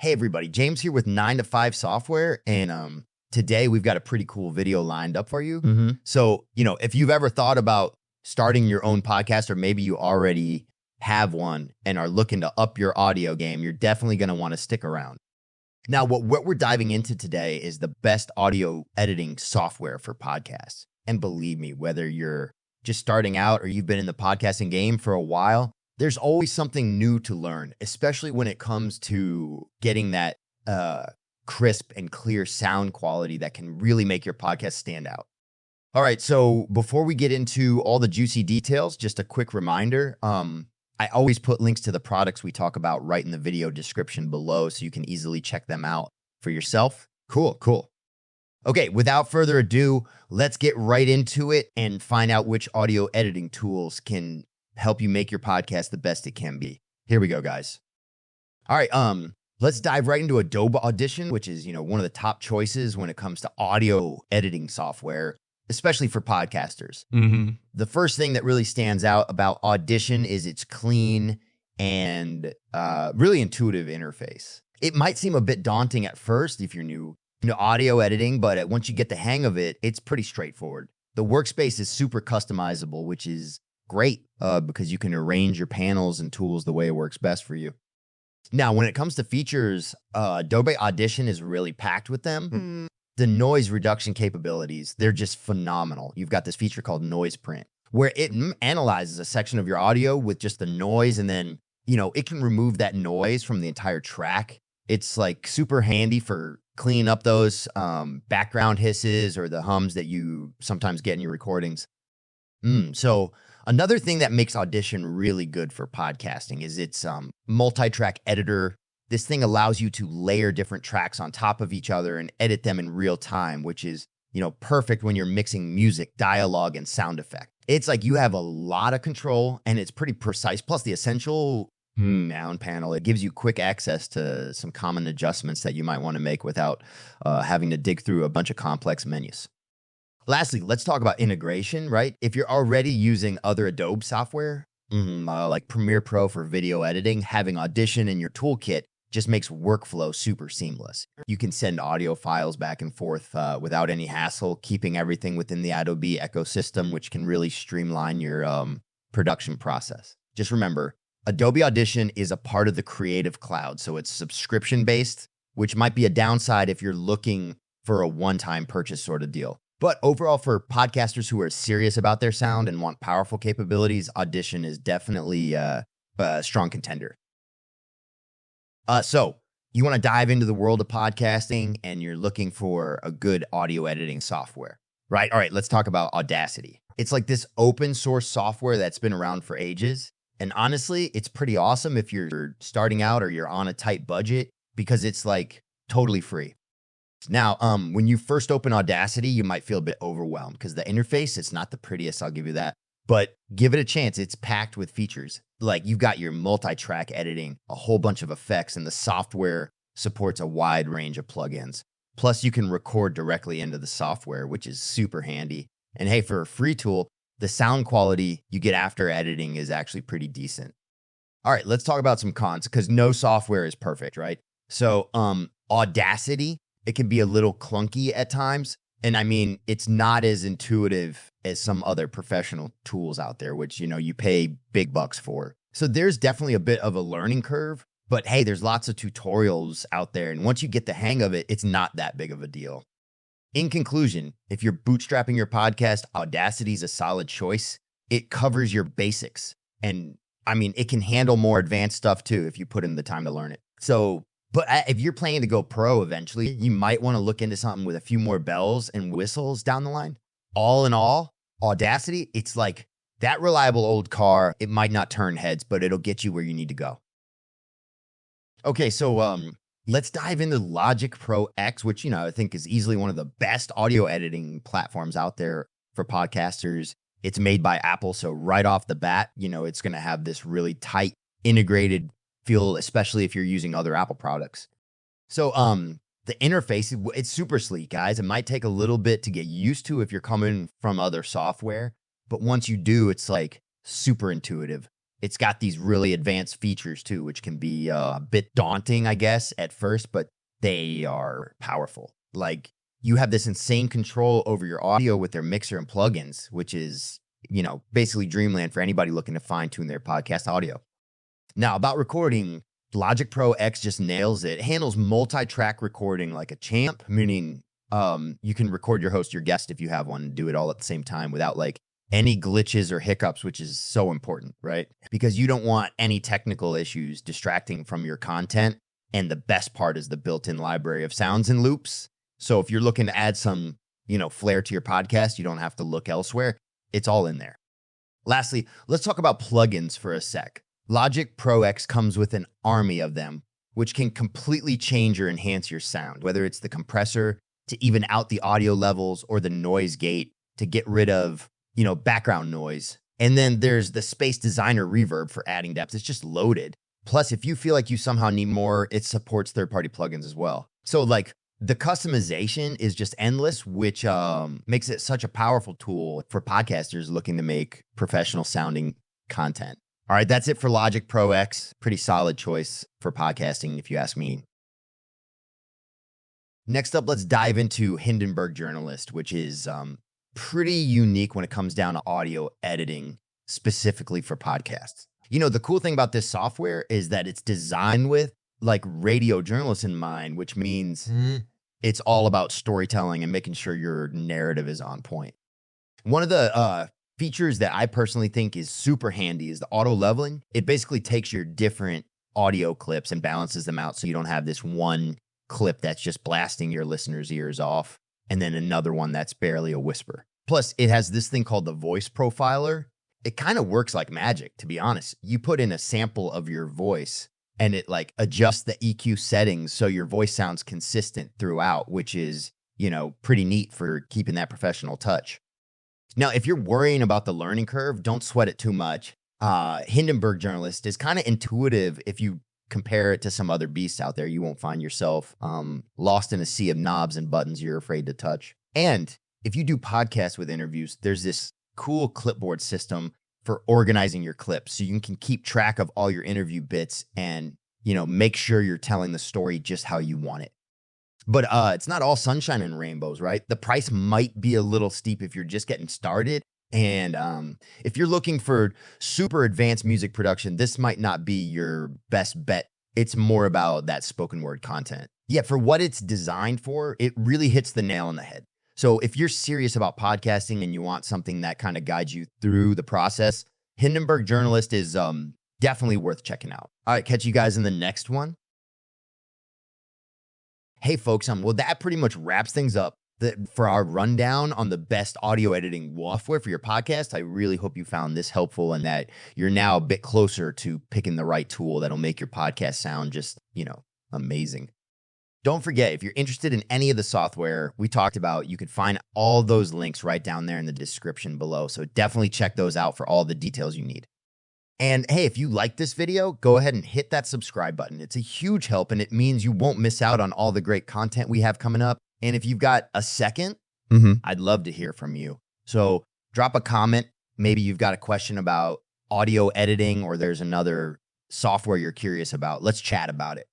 Hey everybody, James here with 9 to 5 Software, and today we've got a pretty cool video lined up for you. So, if you've ever thought about starting your own podcast, or maybe you already have one and are looking to up your audio game, you're definitely going to want to stick around. Now, what we're diving into today is the best audio editing software for podcasts. And believe me, whether you're just starting out or you've been in the podcasting game for a while, there's always something new to learn, especially when it comes to getting that crisp and clear sound quality that can really make your podcast stand out. All right, so before we get into all the juicy details, just a quick reminder, I always put links to the products we talk about right in the video description below so you can easily check them out for yourself. Cool. Okay, without further ado, let's get right into it and find out which audio editing tools can help you make your podcast the best it can be. Here we go, guys. All right, let's dive right into Adobe Audition, which is, one of the top choices when it comes to audio editing software, especially for podcasters. The first thing that really stands out about Audition is its clean and really intuitive interface. It might seem a bit daunting at first if you're new to audio editing, but once you get the hang of it, it's pretty straightforward. The workspace is super customizable, which is great because you can arrange your panels and tools the way it works best for you. Now, when it comes to features, Adobe Audition is really packed with them. The noise reduction capabilities, they're just phenomenal. You've got this feature called Noise Print, where it analyzes a section of your audio with just the noise, and then, it can remove that noise from the entire track. It's like super handy for cleaning up those background hisses or the hums that you sometimes get in your recordings. So another thing that makes Audition really good for podcasting is its multi-track editor. This thing allows you to layer different tracks on top of each other and edit them in real time, which is, perfect when you're mixing music, dialogue, and sound effect. It's like you have a lot of control and it's pretty precise. Plus the essential sound panel, it gives you quick access to some common adjustments that you might want to make without having to dig through a bunch of complex menus. Lastly, let's talk about integration, right? If you're already using other Adobe software, like Premiere Pro for video editing, having Audition in your toolkit just makes workflow super seamless. You can send audio files back and forth without any hassle, keeping everything within the Adobe ecosystem, which can really streamline your production process. Just remember, Adobe Audition is a part of the Creative Cloud, so it's subscription-based, which might be a downside if you're looking for a one-time purchase sort of deal. But overall, for podcasters who are serious about their sound and want powerful capabilities, Audition is definitely a strong contender. So you want to dive into the world of podcasting and you're looking for a good audio editing software, right? All right, let's talk about Audacity. It's like this open source software that's been around for ages. And honestly, it's pretty awesome if you're starting out or you're on a tight budget because it's like totally free. Now, when you first open Audacity, you might feel a bit overwhelmed because the interface, it's not the prettiest, I'll give you that. But give it a chance. It's packed with features. Like you've got your multi-track editing, a whole bunch of effects, and the software supports a wide range of plugins. Plus, you can record directly into the software, which is super handy. And hey, for a free tool, the sound quality you get after editing is actually pretty decent. All right, let's talk about some cons because no software is perfect, right? So Audacity, it can be a little clunky at times. And I mean, it's not as intuitive as some other professional tools out there, which, you pay big bucks for. So there's definitely a bit of a learning curve, but hey, there's lots of tutorials out there. And once you get the hang of it, it's not that big of a deal. In conclusion, if you're bootstrapping your podcast, Audacity is a solid choice. It covers your basics. And I mean, it can handle more advanced stuff too if you put in the time to learn it. But if you're planning to go pro eventually, you might want to look into something with a few more bells and whistles down the line. All in all, Audacity, it's like that reliable old car. It might not turn heads, but it'll get you where you need to go. Okay, so let's dive into Logic Pro X, which, I think is easily one of the best audio editing platforms out there for podcasters. It's made by Apple, so right off the bat, it's going to have this really tight, integrated feel, especially if you're using other Apple products. So the interface, it's super sleek, guys. It might take a little bit to get used to if you're coming from other software, but once you do, it's like super intuitive. it's got these really advanced features too, which can be a bit daunting, I guess, at first, but they are powerful. Like, you have this insane control over your audio with their mixer and plugins, which is, basically dreamland for anybody looking to fine tune their podcast audio. Now, about recording, Logic Pro X just nails it. It handles multi-track recording like a champ, meaning you can record your host, your guest, if you have one, and do it all at the same time without like any glitches or hiccups, which is so important, right? Because you don't want any technical issues distracting from your content. And the best part is the built-in library of sounds and loops. So if you're looking to add some, flair to your podcast, you don't have to look elsewhere. It's all in there. Lastly, let's talk about plugins for a sec. Logic Pro X comes with an army of them, which can completely change or enhance your sound, whether it's the compressor to even out the audio levels or the noise gate to get rid of, background noise. And then there's the Space Designer reverb for adding depth. It's just loaded. Plus, if you feel like you somehow need more, it supports third-party plugins as well. So like the customization is just endless, which makes it such a powerful tool for podcasters looking to make professional sounding content. All right, that's it for Logic Pro X. Pretty solid choice for podcasting, if you ask me. Next up, let's dive into Hindenburg Journalist, which is pretty unique when it comes down to audio editing, specifically for podcasts. The cool thing about this software is that it's designed with like radio journalists in mind, which means it's all about storytelling and making sure your narrative is on point. One of the features that I personally think is super handy is the auto leveling. It basically takes your different audio clips and balances them out so you don't have this one clip that's just blasting your listeners' ears off and then another one that's barely a whisper. Plus, it has this thing called the voice profiler. It kind of works like magic, to be honest. You put in a sample of your voice and it like adjusts the EQ settings so your voice sounds consistent throughout, which is, pretty neat for keeping that professional touch. Now, if you're worrying about the learning curve, don't sweat it too much. Hindenburg Journalist is kind of intuitive. If you compare it to some other beasts out there, you won't find yourself lost in a sea of knobs and buttons you're afraid to touch. And if you do podcasts with interviews, there's this cool clipboard system for organizing your clips so you can keep track of all your interview bits and, make sure you're telling the story just how you want it. But it's not all sunshine and rainbows, right? The price might be a little steep if you're just getting started. And if you're looking for super advanced music production, this might not be your best bet. It's more about that spoken word content. Yet for what it's designed for, it really hits the nail on the head. So if you're serious about podcasting and you want something that kind of guides you through the process, Hindenburg Journalist is definitely worth checking out. All right, catch you guys in the next one. Hey folks, well, that pretty much wraps things up for our rundown on the best audio editing software for your podcast. I really hope you found this helpful and that you're now a bit closer to picking the right tool that'll make your podcast sound just, amazing. Don't forget, if you're interested in any of the software we talked about, you can find all those links right down there in the description below. So definitely check those out for all the details you need. And hey, if you like this video, go ahead and hit that subscribe button. It's a huge help and it means you won't miss out on all the great content we have coming up. And if you've got a second, I'd love to hear from you. So drop a comment. Maybe you've got a question about audio editing or there's another software you're curious about. Let's chat about it.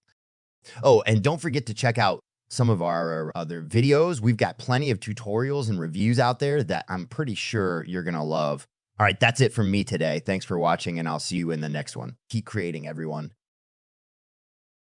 Oh, and don't forget to check out some of our other videos. We've got plenty of tutorials and reviews out there that I'm pretty sure you're going to love. All right, that's it from me today. Thanks for watching, and I'll see you in the next one. Keep creating, everyone.